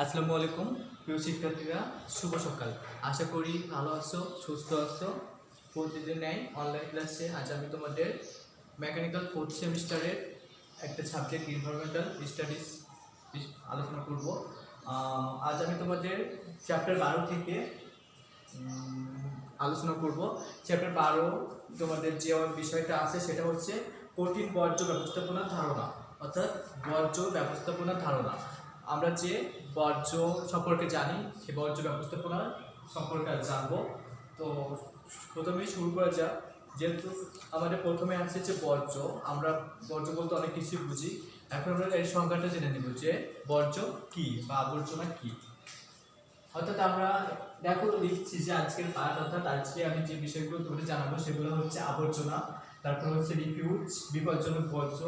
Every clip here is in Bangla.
আসসালামু আলাইকুম প্রিয় শিক্ষার্থীরা, শুভ সকাল। আশা করি ভালো আছো, সুস্থ আছো। প্রতিদিন ন্যায় অনলাইন ক্লাসে আজ আমি তোমাদের মেকানিক্যাল ফোর্থ সেমিস্টারের একটা সাবজেক্ট এনভায়রনমেন্টাল স্টাডিজ আলোচনা করব। আজ আমি তোমাদের চ্যাপ্টার 12 থেকে আলোচনা করব। চ্যাপ্টার 12 তোমাদের যে বিষয়টা আছে সেটা হচ্ছে কঠিন বর্জ্য ব্যবস্থাপনার ধারণা, অর্থাৎ বর্জ্য ব্যবস্থাপনার ধারণা। আমরা যে বর্জ্য সম্পর্কে জানি সেই বর্জ্য ব্যবস্থাপনা সম্পর্কে আজ জানবো। তো প্রথমেই শুরু করা যাক। যেহেতু আমাদের প্রথমে আছে যে বর্জ্য, আমরা বর্জ্য বলতে অনেক কিছু বুঝি। এখন আমরা এর সংজ্ঞাটা জেনে নেব যে বর্জ্য কি বা আবর্জনা কি। অর্থাৎ আমরা দেখো লিখছি যে আজকের পাঠ, অর্থাৎ আজকে আমি যে বিষয়গুলো তোমাদের জানাবো সেগুলো হচ্ছে আবর্জনা, তারপর হচ্ছে রিফিউজ বিপজ্জনক বর্জ্য,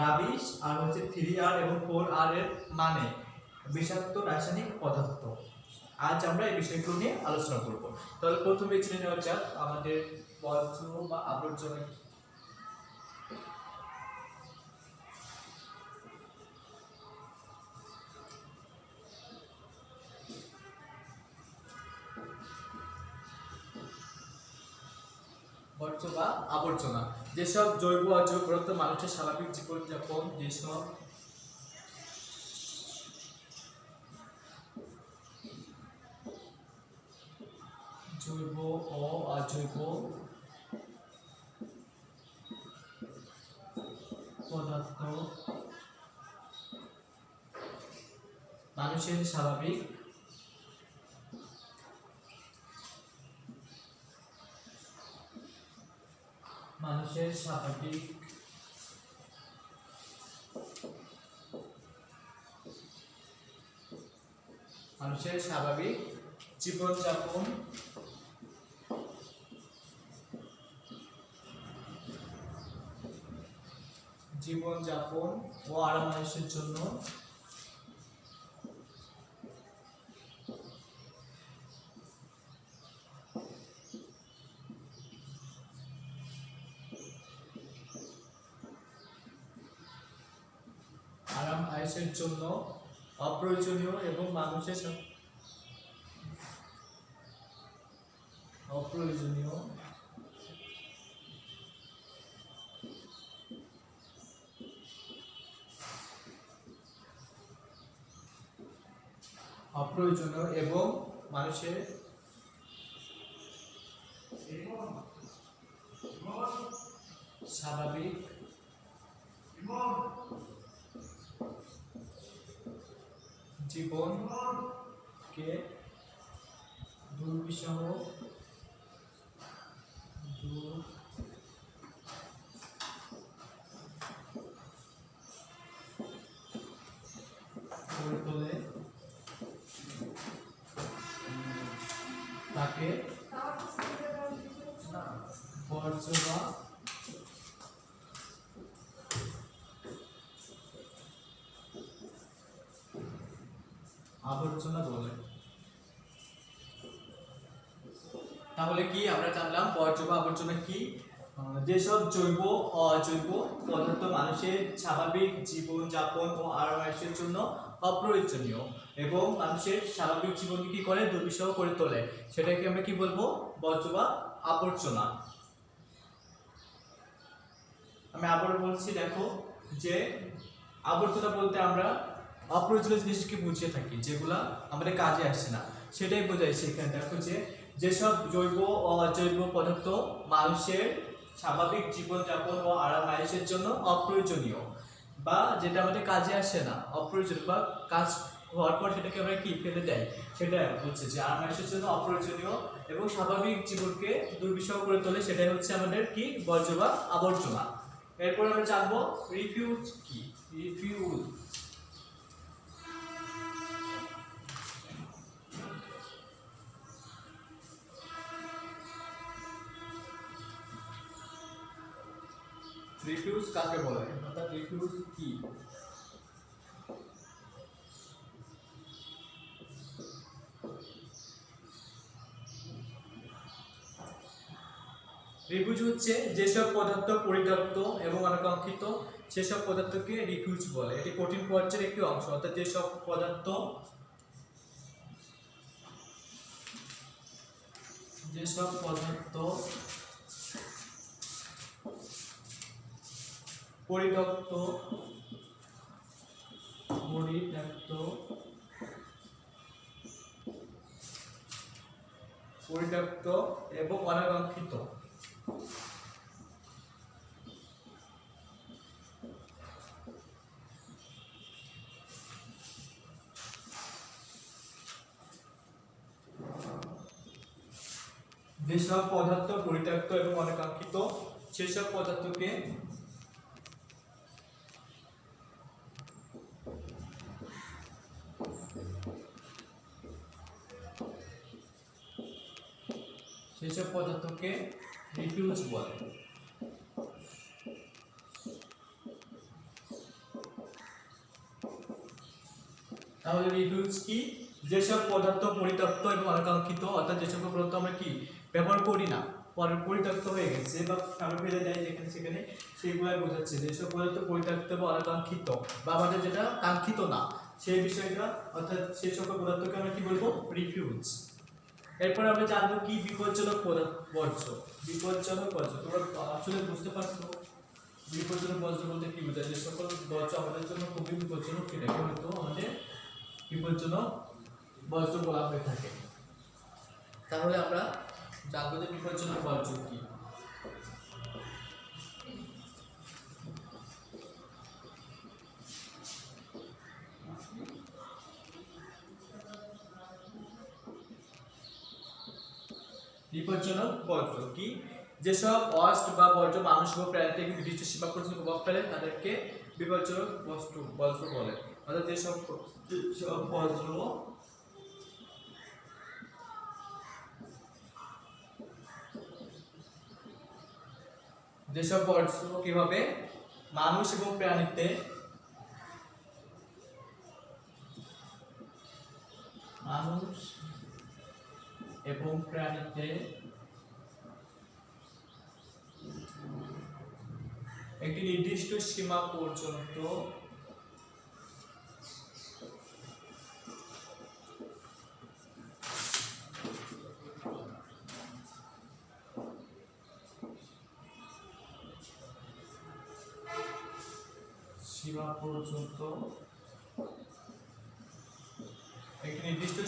রাবিশ, আর হচ্ছে 3R এবং 4R এর মানে বিষাক্ত রাসায়নিক পদার্থ। আজ আমরা এই বিষয়গুলো নিয়ে আলোচনা করব। তাহলে প্রথমে জেনে নেওয়া যাক আমাদের বর্জ্য বা আবর্জনা কি। বর্জ্য বা আবর্জনা যেসব জৈব অজৈব পদার্থ মানুষের স্বাভাবিক জীবনযাপন, যেসব জৈব ও অজৈব পদার্থ মানুষের স্বাভাবিক জীবনযাপন ও আরাম-আয়েশের জন্য অপ্রয়োজনীয় এবং মানুষের অপ্রয়োজনীয় এবং মানুষের স্বাভাবিক জীবনকে দুর্বিষহ করে তোলে, তাকে বর্জ্য বা আবর্জনা বলে। তাহলে কি আমরা জানলাম বর্জ্য বা আবর্জনা কি? যেসব জৈব ও অজৈব পদার্থ মানুষের স্বাভাবিক জীবনযাপন ও আরাম-আয়েশের জন্য অপ্রয়োজনীয় এবং মানুষের স্বাভাবিক জীবনকে কি করে দুর্বিষহ করে তোলে, সেটাকে আমরা কি বলবো? বর্জ্য বা আবর্জনা। আমি আবার বলছি, দেখো যে আবর্জনা বলতে আমরা অপ্রয়োজনীয় জিনিসকে বুঝিয়ে থাকি, যেগুলা আমাদের কাজে আসে না, সেটাই বোঝাই সেখানে। দেখো যে যেসব জৈব ও অজৈব পদার্থ মানুষের স্বাভাবিক জীবনযাপন ও আরাম-আয়েশের জন্য অপ্রয়োজনীয়, বা যেটা আমাদের কাজে আসে না, অপ্রয়োজনীয় বা কাজ হওয়ার পর সেটাকে আমরা কি ফেলে দেয়, সেটা হচ্ছে যে আরাম-আয়েশের জন্য অপ্রয়োজনীয় এবং স্বাভাবিক জীবনকে দুর্বিষহ করে তোলে, সেটাই হচ্ছে আমাদের কি? বর্জ্য বা আবর্জনা। এরপর আমরা জানবো রিফিউজ কি। রিফিউজ রিফিউজ কাকে বলে, অর্থাৎ রিফিউজ কি? রিফিউজ হচ্ছে যেসব পদার্থ পরিত্যক্ত এবং অনাকাঙ্ক্ষিত সেসব পদার্থকে রিফিউজ বলে। এটি কঠিন পর্যায়ের একটি অংশ, অর্থাৎ যেসব পদার্থ যেসব পদার্থ পরিত্যক্ত পরিত্যক্ত এবং অনাকাঙ্ক্ষিত যেসব পদার্থ পরিত্যক্ত এবং অনাকাঙ্ক্ষিত সেসব পদার্থকে রিফিউজ বলে। তাহলে রিফিউজ কি? যেসব পদার্থ পরিত্যক্ত এবং অনাকাঙ্ক্ষিত, অর্থাৎ যেসব পদার্থ আমরা কি ব্যবহার করি না, পরে পরিত্যক্ত হয়ে গেছে বা আমরা ফেলে দেয় যেখানে সেখানে, সেগুলাই বোঝাচ্ছে। যেসব পদার্থ পরিত্যক্ত বা অনাকাঙ্ক্ষিত বা আমাদের যেটা কাঙ্ক্ষিত না সেই বিষয়টা, অর্থাৎ সেই সকল পদার্থকে আমরা কি বলবো? রিফিউজ। এরপর আমরা জানবো কি বিপজ্জনক বর্জ্য। বিপজ্জনক বর্জ্য তোমরা আসলে বুঝতে পারছো বিপজ্জনক বর্জ্য বলতে কি বোঝায়? যে সকল বর্জ্য আমাদের জন্য খুবই বিপজ্জনক, সেটাকে হয়তো আমাদের বিপজ্জনক বর্জ্য বলা হয়ে থাকে। তাহলে আমরা জানবো যে বিপজ্জনক বর্জ্য কি। বিপজ্জনক বর্জ্য কি? যেসব ওয়াস্ট বা বর্জ্য মানুষ ও প্রাণীতে নির্দিষ্ট সীমা পর্যন্ত প্রভাব ফেলে তাদেরকে বিপজ্জনক বর্জ্য বলে। অর্থাৎ যেসব বর্জ্য কিভাবে মানুষ এবং প্রাণীতে একটি নির্দিষ্ট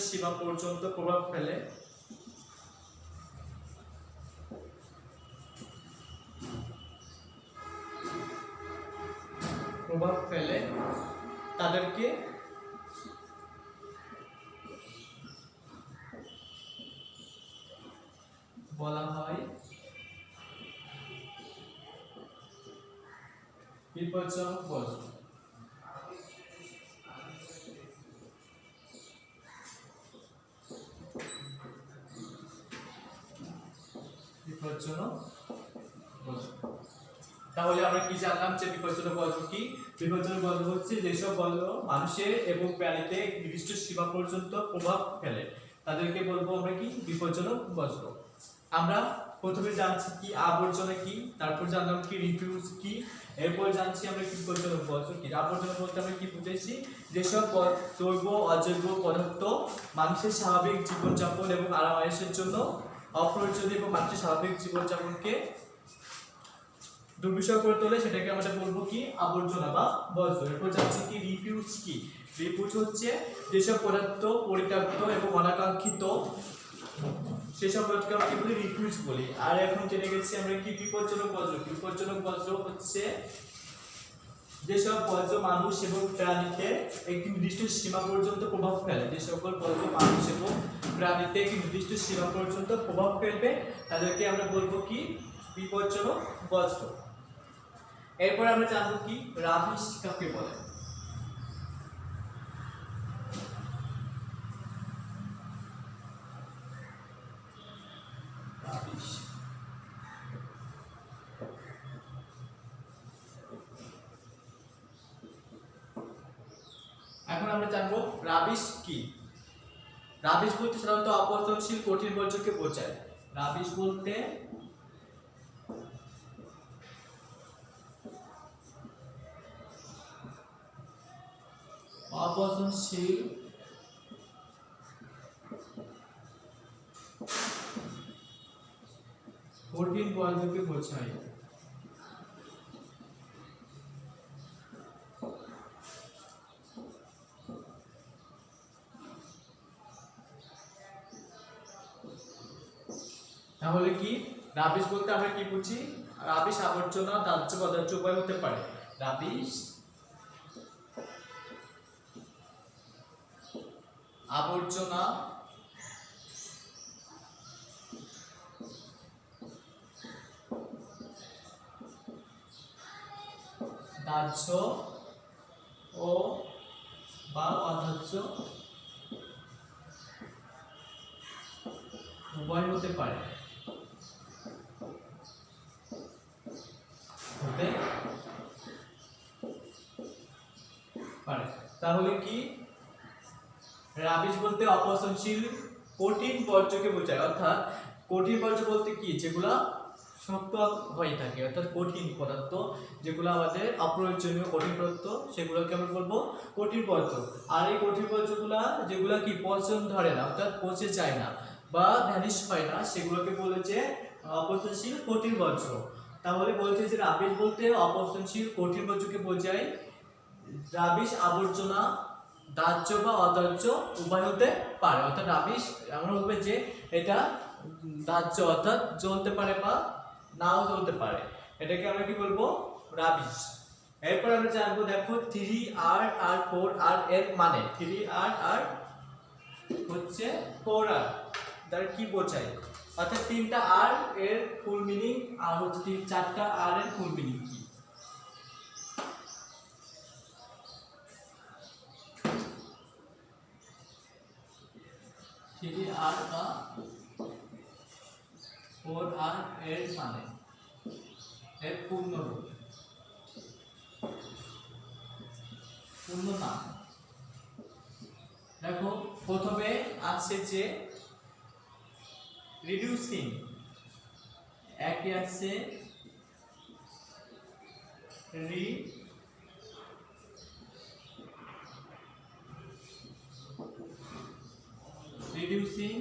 সীমা পর্যন্ত প্রভাব ফেলে তাদেরকে বলা হয় বিপজ্জনক বর্জ্য। তাহলে আমরা কি জানলাম যে বিপজ্জনক বর্জ্য কি? বিপজ্জনক বর্জ্য হচ্ছে যেসব বর্জ্য মানুষের এবং প্রাণীতে নির্দিষ্ট সীমা পর্যন্ত প্রভাব ফেলে তাদেরকে বলবো আমরা কি? বিপজ্জনক বর্জ্য। আমরা প্রথমে জানছি কি আবর্জনা কি, তারপর জানলাম কি রিফিউজ কি, এরপর জানছি আমরা কি বিপজ্জনক বর্জ্য কি। আবর্জনা বলতে আমরা কি বুঝেছি? যেসব জৈব অজৈব পদার্থ মানুষের স্বাভাবিক জীবনযাপন এবং আরাম-আয়েশের জন্য অপ্রয়োজনীয় এবং মানুষের স্বাভাবিক জীবনযাপনকে দুর্বিষহ করে তোলে, সেটাকে আমরা বলবো কি? আবর্জনা বা বর্জ্য। এরপর জানছি কি রিফিউজ কি। রিফিউজ হচ্ছে যেসব পদার্থ পরিত্যক্ত এবং অনাকাঙ্ক্ষিত সেসব পদার্থকে আমরা কি বলি? রিফিউজ বলি। আর এখন জেনে গেছি আমরা কি বিপজ্জনক বর্জ্য। বিপজ্জনক বর্জ্য হচ্ছে যেসব বর্জ্য মানুষ এবং প্রাণীতে একটি নির্দিষ্ট সীমা পর্যন্ত প্রভাব ফেলে। যে সকল বর্জ্য মানুষ এবং প্রাণীতে একটি নির্দিষ্ট সীমা পর্যন্ত প্রভাব ফেলবে তাদেরকে আমরা বলবো কি? বিপজ্জনক বর্জ্য। এরপর আমরা জানবো কি রাবিশ কাকে বলে। এখন আমরা জানবো রাবিশ কি। রাবিশ বলতে সাধারণত অপচনশীল কঠিন বর্জ্যকে বোঝায়। রাবিশ বলতে অপচনশীল বর্গকে বোঝায়। তাহলে কি রাবিশ বলতে আমরা কি বুঝি? রাবিশ আবর্জনা দাহ্য পদার্থ উভয় হতে পারে। রাবিশ আবর্জনা দাহ্য ও বা অদাহ্য উভয় হতে পারে। তাহলে কি রাবিশ বলতে অপচনশীল কঠিন বর্জ্যকে বোঝায়। অর্থাৎ কঠিন বর্জ্য বলতে কি, যেগুলা শক্ত হয়ে থাকে, অর্থাৎ কঠিন পদার্থ যেগুলো আমাদের অপ্রয়োজনীয় কঠিন পদার্থ, সেগুলোকে আমরা বলবো কঠিন বর্জ্য। আর এই কঠিন বর্জ্যগুলা যেগুলা কি পচন ধরে না, অর্থাৎ পচে যায় না বা ভ্যানিশ হয় না, সেগুলোকে বলে যে অপচনশীল কঠিন বর্জ্য। তাহলে বলছে যে রাবিশ বলতে অপচনশীল কঠিন বর্জ্যকে বোঝায়। রাবিশ আবর্জনা দাহ্য বা অদাহ্য উভয় হতে পারে। অর্থাৎ রাবিশ এমন হবে যে এটা দাহ্য অর্থাৎ জ্বলতে পারে বা নাও জ্বলতে পারে, এটাকে আমরা কি বলবো? রাবিশ। এরপর আমরা জানবো, দেখো 3R আর 4R এর মানে। 3R আর হচ্ছে 4R তার কি বোঝায়? অর্থাৎ 3টা R এর ফুল মিনিং আর হচ্ছে 4টা R এর ফুল মিনিং কি? আর বা 4R এর মানে এর পূর্ণ নাম। দেখো প্রথমে আছে যে রিডিউসিং, একই আছে রিডিউসিং,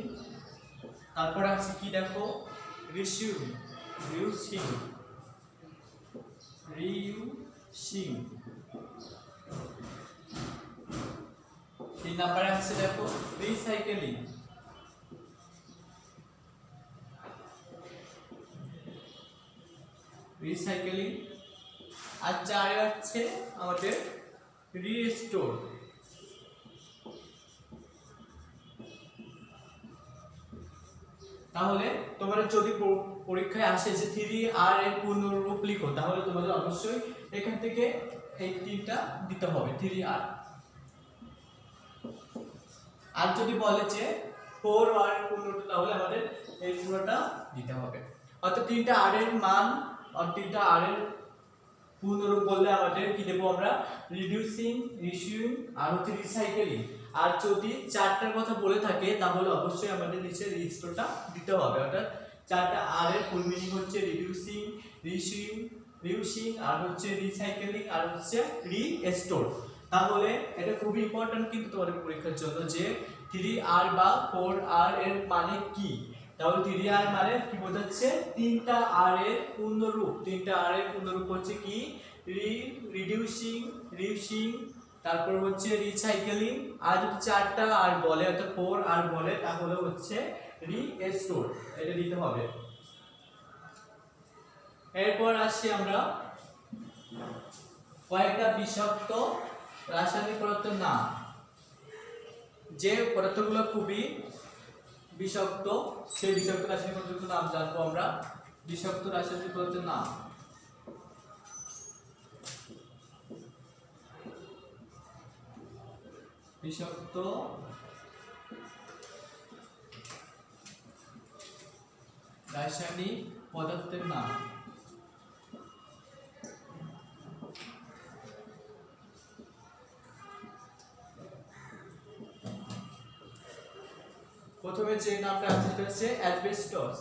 তারপর আছে কি দেখো রিসিউমিং, রিইউসিং। 3 নাম্বারে আছে দেখো রিসাইকেলিং, আর 4 আছে আমাদের রিস্টোর। তাহলে তোমাদের যদি পরীক্ষায় আসে যে 3R এর পূর্ণ রূপ লিখো, তাহলে তোমাদের অবশ্যই এখান থেকে এই 3টা দিতে হবে 3R। আর যদি বলে যে 4R এর পূর্ণ রূপ, তাহলে আমাদের এই পুরোটা দিতে হবে। অর্থাৎ 3টা R এর মান আর 3টা R এর পূর্ণ রূপ বললে আমাদের কি দেব আমরা? রিডিউসিং, রিসিউইং আর হচ্ছে রিসাইকেলিং। আর যদি 4টার কথা বলে থাকে তাহলে অবশ্যই আমাদের নিচে রিস্টোরটা দিতে হবে। অর্থাৎ 4টা R এর ফুল মিনিং হচ্ছে রিডিউসিং, রিউসিং আর হচ্ছে রিসাইকেলিং আর হচ্ছে রিস্টোর। তাহলে এটা খুব ইম্পর্টেন্ট কিন্তু তোমাদের পরীক্ষার জন্য যে 3R বা 4R এর মানে কি। তাহলে 3R মানে কি বোঝাচ্ছে? 3টা R এর পূর্ণ রূপ। 3টা R এর পূর্ণ রূপ হচ্ছে কি? রিডিউসিং, রিউসিং, তারপর হচ্ছে রিসাইকেলিং। আর যদি 4টা R বলে অর্থাৎ 4R বলে তাহলে হচ্ছে রিস্টোর, এটা দিতে হবে। এরপর আসি আমরা কয়েকটা বিষাক্ত রাসায়নিক পদার্থের নাম। যে পদার্থগুলো খুবই বিষাক্ত সেই বিষাক্ত রাসায়নিক পদার্থের নাম জানবো আমরা। বিষাক্ত রাসায়নিক পদার্থের নাম। বিষাক্ত রাসায়নিক পদার্থের নাম। প্রথমে যে নামটা আছে সেটা হচ্ছে অ্যাসবেস্টস।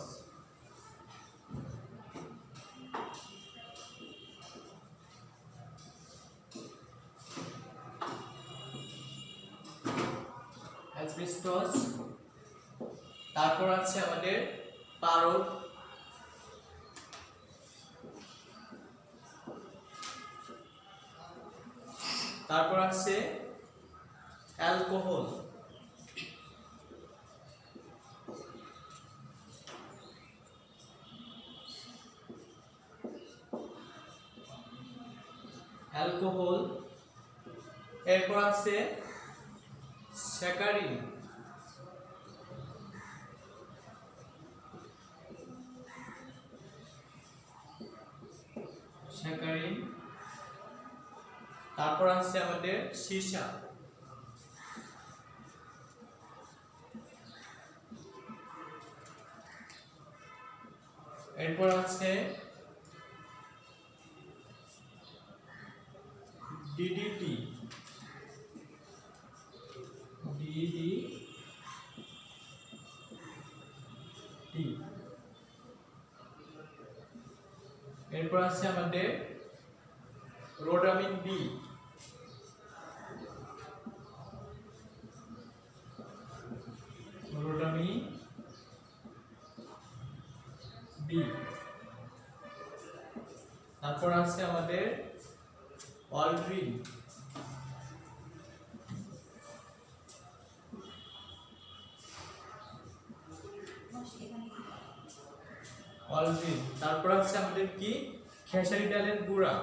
অ্যাসবেস্টস। তারপর আছে আমাদের পারদ, আছে অ্যালকোহল, অ্যালকোহল। এরপর আছে স্যাকারিন, স্যাকারিন। তারপর আছে আমাদের সীসা, এরপর আছে ডিডিটি, ডিডিটি। এরপর আছে আমাদের রোডামিন বি, রোডামিন বি। তারপর আছে আমাদের অলড্রিন, অলড্রিন। তারপর আছে আমাদের কি খেসারি ডালের গুঁড়া,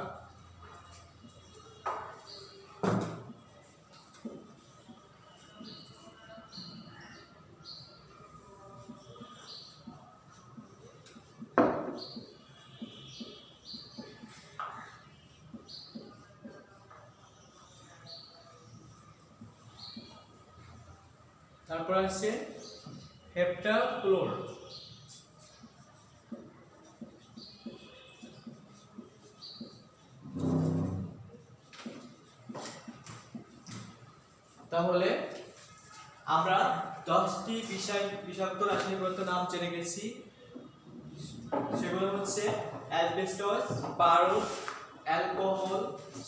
তারপর আছে হেপ্টাক্লোর, তাহলে আমরা 10টি বিষাক্ত রাসায়নিক পদার্থের নাম জেনে গেছি। সেগুলো হচ্ছে অ্যাসবেস্টস, পারদ, অ্যালকোহল,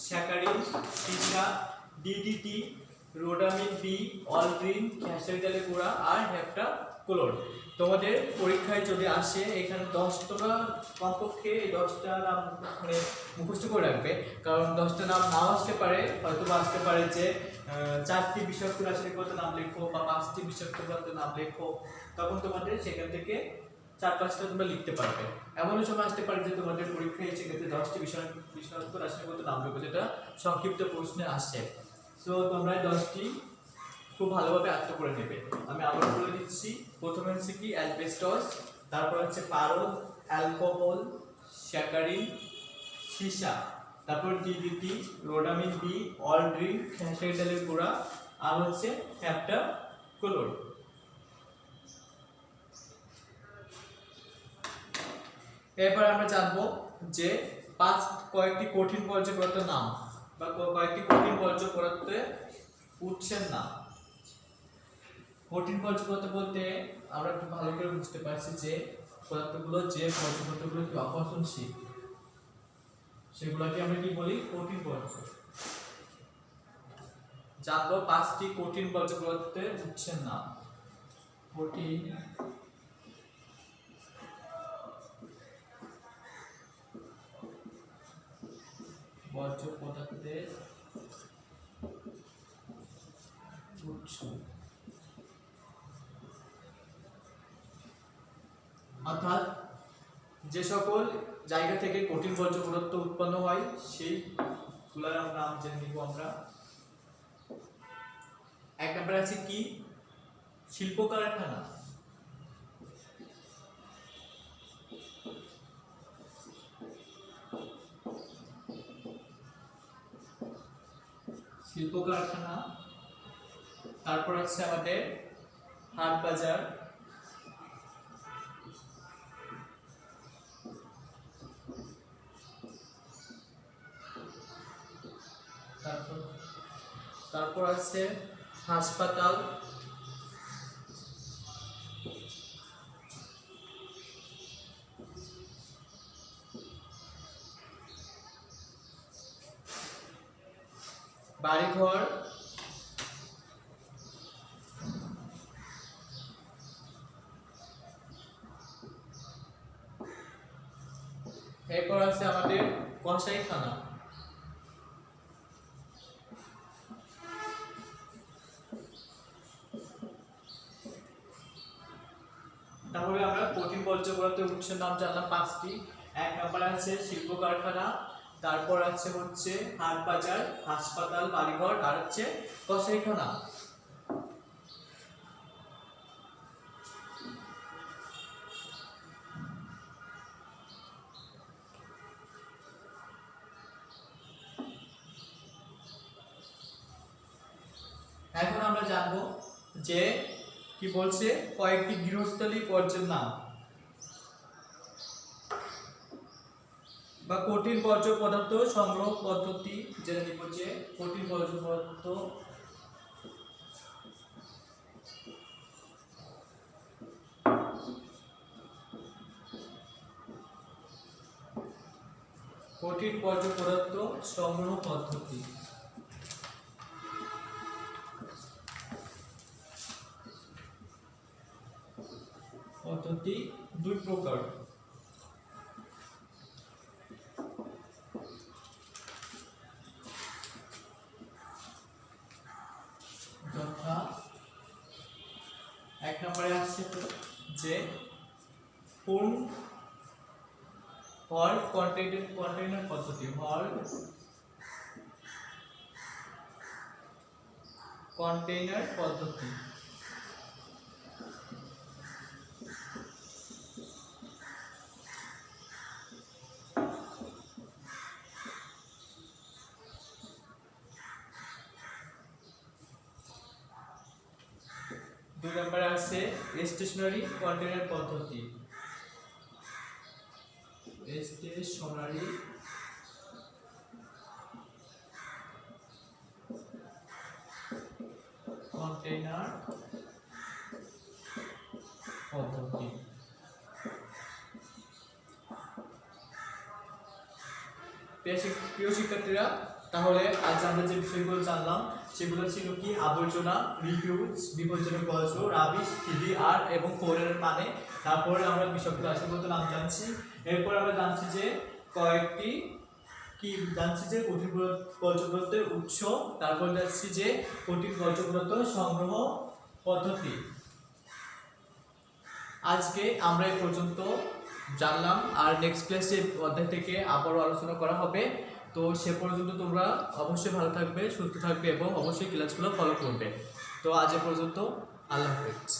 স্যাকারিন, সীসা, ডিডিটি, রোডামিন বি, অলড্রিন, খেসারি ডালের গুঁড়া আর হেপ্টাক্লোর। তোমাদের পরীক্ষায় যদি আসে এখানে 10টা কমপক্ষে এই 10টা নাম মানে মুখস্থ করে রাখবে, কারণ 10টা নাম নাও আসতে পারে, হয়তো বা আসতে পারে যে 4টি বিষাক্ত রাসায়নিক পদার্থের নাম লেখো বা 5টি বিষাক্ত পদার্থের নাম লেখো, তখন তোমাদের সেখান থেকে 4-5টা তোমরা লিখতে পারবে। এমনও সময় আসতে পারে যে তোমাদের পরীক্ষায় এসে গেছে 10টি বিষাক্ত রাসায়নিক পদার্থের নাম লেখো, যেটা সংক্ষিপ্ত প্রশ্নে আসছে। সো তোমরা 10টি খুব ভালোভাবে আয়ত্ত করে নেবে। আমি আবার বলে দিচ্ছি, প্রথমে হচ্ছে কি অ্যাসবেস্টস, তারপর হচ্ছে পারদ, অ্যালকোহল, স্যাকারিন, সীসা, তারপর ডিডিটি, রোডামিন বি, অলড্রিন, খেসারি ডালের গুঁড়া আর হচ্ছে হেপ্টাক্লোর। এরপর আমরা জানবো যে কয়েকটি কঠিন বর্জ্য পদার্থের নাম বা কয়েকটি কঠিন বর্জ্য পদার্থের উৎসের নাম। কঠিন বর্জ্য পদার্থ বলতে আমরা একটু ভালো করে বুঝতে পারছি যে পদার্থগুলো, যে বর্জ্য পদার্থগুলো কি অপচনশীল, সেগুলোকে আমরা কি বলি, কঠিন বর্জ্য। জানবো 5টি কঠিন বর্জ্য পদার্থের উৎসের নাম। কঠিন বর্জ্য পদার্থের উৎস, অর্থাৎ যে সকল জায়গা থেকে কঠিন বর্জ্য পদার্থ উৎপন্ন হয় সেইগুলোর নাম জেনে নিব আমরা। 1 নম্বরে আছে কি, শিল্প কারখানা, শিল্প কারখানা। তারপর আছে আমাদের হাট বাজার, তারপর আছে হাসপাতাল, বাড়িঘর, এরপর আছে আমাদের কসাইখানা, তাহলে আমরা কঠিন বর্জ্য পদার্থের উৎসের নাম জানলাম 5টি। 1 নম্বরে আছে শিল্প কারখানা, তারপর আছে হচ্ছে হাট বাজার, হাসপাতাল, বাড়িঘর, আর হচ্ছে কসাইখানা। এখন আমরা জানবো যে কি বলছে কয়েকটি গৃহস্থলী বর্জ্যের নাম বা কঠিন বর্জ্য পদার্থ সংগ্রহ পদ্ধতি, যেটা লিখব যে কঠিন বর্জ্য পদার্থ সংগ্রহ পদ্ধতি। পদ্ধতি দুই প্রকার, যথা 1 নম্বরে আছে যে হল কন্টেইনার পদ্ধতি, হল কন্টেইনার পদ্ধতি। দুই নম্বরে আছে স্টেশনারি কন্টেইনার পদ্ধতি, স্টেশনারি কন্টেইনার পদ্ধতি। প্রিয় শিক্ষার্থীরা, তাহলে আজ আমরা যে বিষয়গুলো জানলাম সেগুলো ছিল কি আবর্জনা, রিফিউজ, বিপজ্জনক বর্জ্য, রাবিশ, টিডিআর এবং কোরের মানে। তারপরে আমরা বিষয়গুলো আসলে নাম জানছি। এরপর আমরা জানছি যে কয়েকটি কঠিন বর্জ্য পদার্থের উৎস, তারপর জানছি যে কঠিন বর্জ্য পদার্থ সংগ্রহ পদ্ধতি। আজকে আমরা এই পর্যন্ত জানলাম, আর নেক্সট ক্লাসে অধ্যায় থেকে আবারও আলোচনা করা হবে। তো সে পর্যন্ত তোমরা অবশ্যই ভালো থাকবে, সুস্থ থাকবে এবং অবশ্যই ক্লাসগুলো ফলো করবে। তো আজ এ পর্যন্ত, আল্লাহ হাফেজ।